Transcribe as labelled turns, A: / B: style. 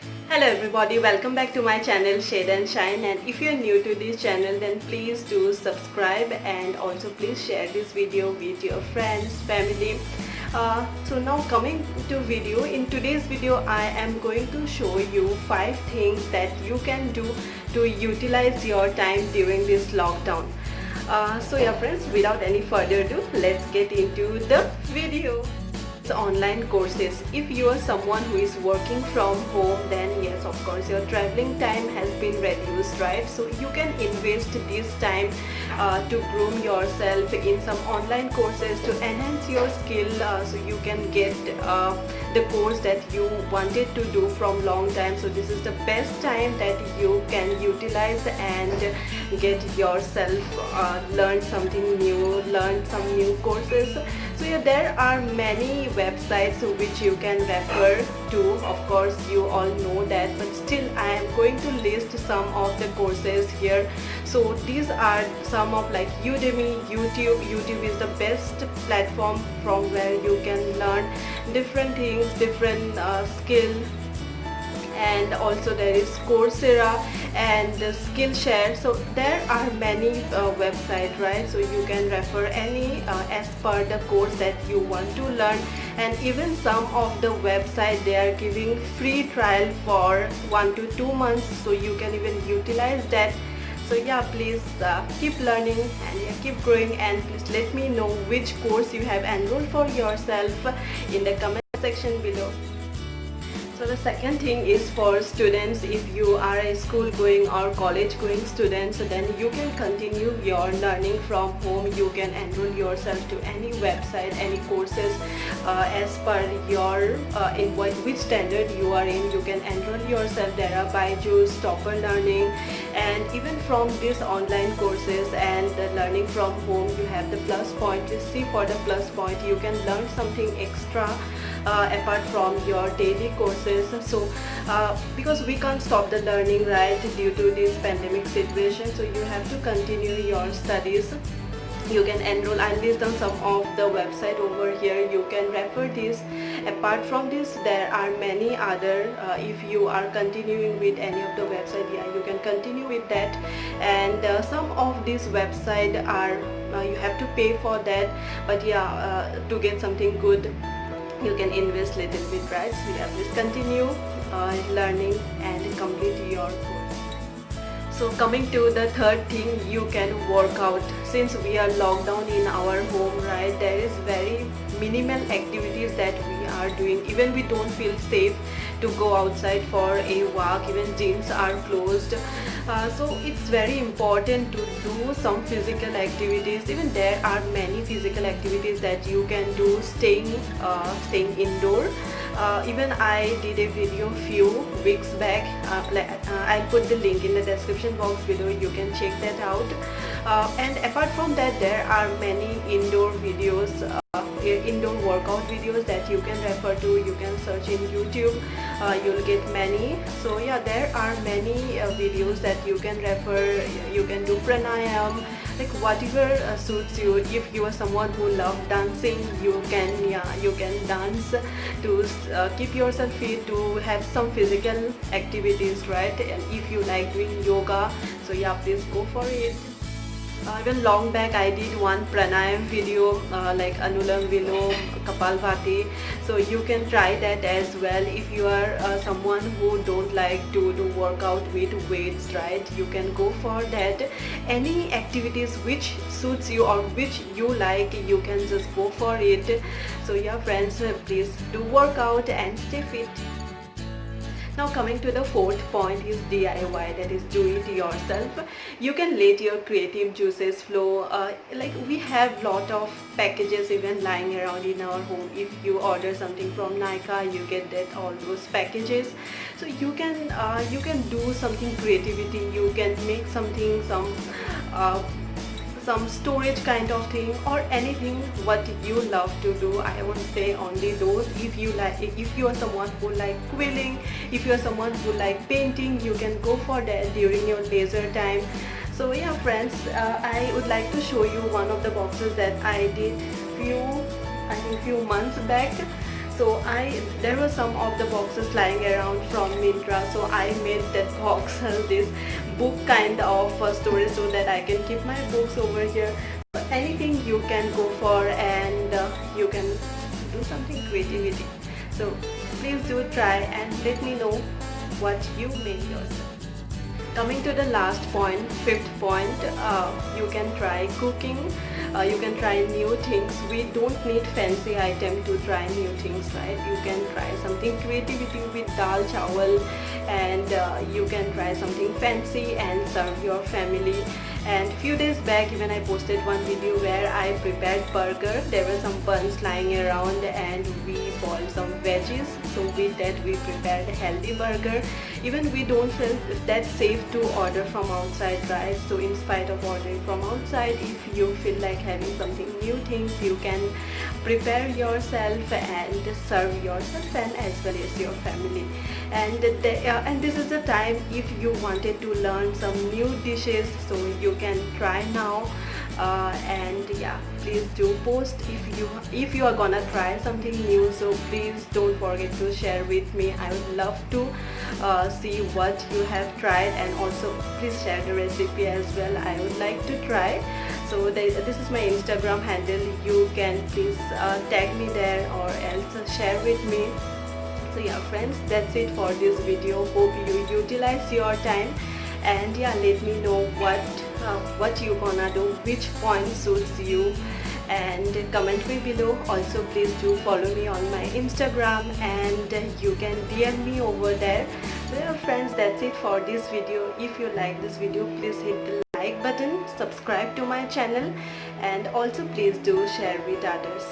A: Hello everybody, welcome back to my channel Shade and Shine, and if you're new to this channel then please do subscribe and also please share this video with your friends, family. So now coming to video, in today's video I am going to show you 5 things that you can do to utilize your time during this lockdown. So yeah friends, without any further ado, let's get into the video. Online courses. If you are someone who is working from home, then yes, of course your traveling time has been reduced, right? So you can invest this time to groom yourself in some online courses to enhance your skill, so you can get the course that you wanted to do from long time. So this is the best time that you can utilize and get yourself learn something new, learn some new courses. So yeah, there are many websites which you can refer to. Of course you all know that, but still I am going to list some of the courses here. So these are some of like Udemy, YouTube is the best platform from where you can learn different things, different skill. And also there is Coursera and Skillshare. So there are many websites, right? So you can refer any as per the course that you want to learn. And even some of the website, they are giving free trial for 1 to 2 months, so you can even utilize that. So yeah, please keep learning and yeah, keep growing, and please let me know which course you have enrolled for yourself in the comment section below. So the second thing is for students. If you are a school going or college going student, so then you can continue your learning from home. You can enroll yourself to any website, any courses as per your in which standard you are in. You can enroll yourself. There are Byju's, Topper Learning, and even from these online courses and the learning from home, you have the plus point. You see, for the plus point you can learn something extra apart from your daily courses. So because we can't stop the learning, right, due to this pandemic situation, so you have to continue your studies. You can enroll. I list down some of the website over here. You can refer this. Apart from this, there are many other. If you are continuing with any of the website, yeah, you can continue with that. And some of these website are you have to pay for that, but yeah, to get something good you can invest little bit, right? So yeah, please continue learning and complete your course. So coming to the third thing, you can work out. Since we are locked down in our home, right, there is very minimal activities that we are doing. Even we don't feel safe to go outside for a walk. Even gyms are closed. So it's very important to do some physical activities. Even there are many physical activities that you can do staying indoor. Even I did a video few weeks back. I'll put the link in the description box below. You can check that out. And apart from that, there are many indoor videos, indoor workout videos that you can refer to. You can search in YouTube, you'll get many. So yeah, there are many videos that you can refer. You can do pranayam, like whatever suits you. If you are someone who loves dancing, you can dance to keep yourself fit, to have some physical activities, right? And if you like doing yoga, so yeah, please go for it. Even long back I did one pranayam video, like Anulam Vilom, Kapalbhati. So you can try that as well. If you are someone who don't like to do workout with weights, right, you can go for that. Any activities which suits you or which you like, you can just go for it. So yeah friends, please do workout and stay fit. Now coming to the fourth point is DIY, that is do it yourself. You can let your creative juices flow. Like we have lot of packages even lying around in our home. If you order something from Nykaa, you get that all those packages. So you can do something creativity. You can make something, some storage kind of thing, or anything what you love to do. I won't say only those. If you are someone who like quilling, if you are someone who like painting, you can go for that during your leisure time. So yeah friends, I would like to show you one of the boxes that I did few months back. So there were some of the boxes lying around from Myntra, so I made that box this book kind of storage so that I can keep my books over here. Anything you can go for, and you can do something creativity. So please do try and let me know what you made yourself. Coming to the last point, fifth point, you can try cooking. You can try new things. We don't need fancy item to try new things, right? You can try something creativity with dal chawal, and you can try something fancy and serve your family. And few days back even I posted one video where I prepared burger. There were some buns lying around and we boiled some veggies, so with that we prepared a healthy burger. Even we don't feel that safe to order from outside, right? So in spite of ordering from outside, if you feel like having something new things, you can prepare yourself and serve yourself and as well as your family. And this is the time if you wanted to learn some new dishes, so you can try now. And yeah, please do post if you are gonna try something new. So please don't forget to share with me. I would love to see what you have tried, and also please share the recipe as well. I would like to try. So this is my Instagram handle. You can please tag me there or else share with me. So yeah friends, that's it for this video. Hope you utilize your time, and yeah, let me know what you gonna do, which point suits you, and comment me below. Also please do follow me on my Instagram, and you can DM me over there. So yeah friends, that's it for this video. If you like this video, please hit the like button, subscribe to my channel, and also please do share with others.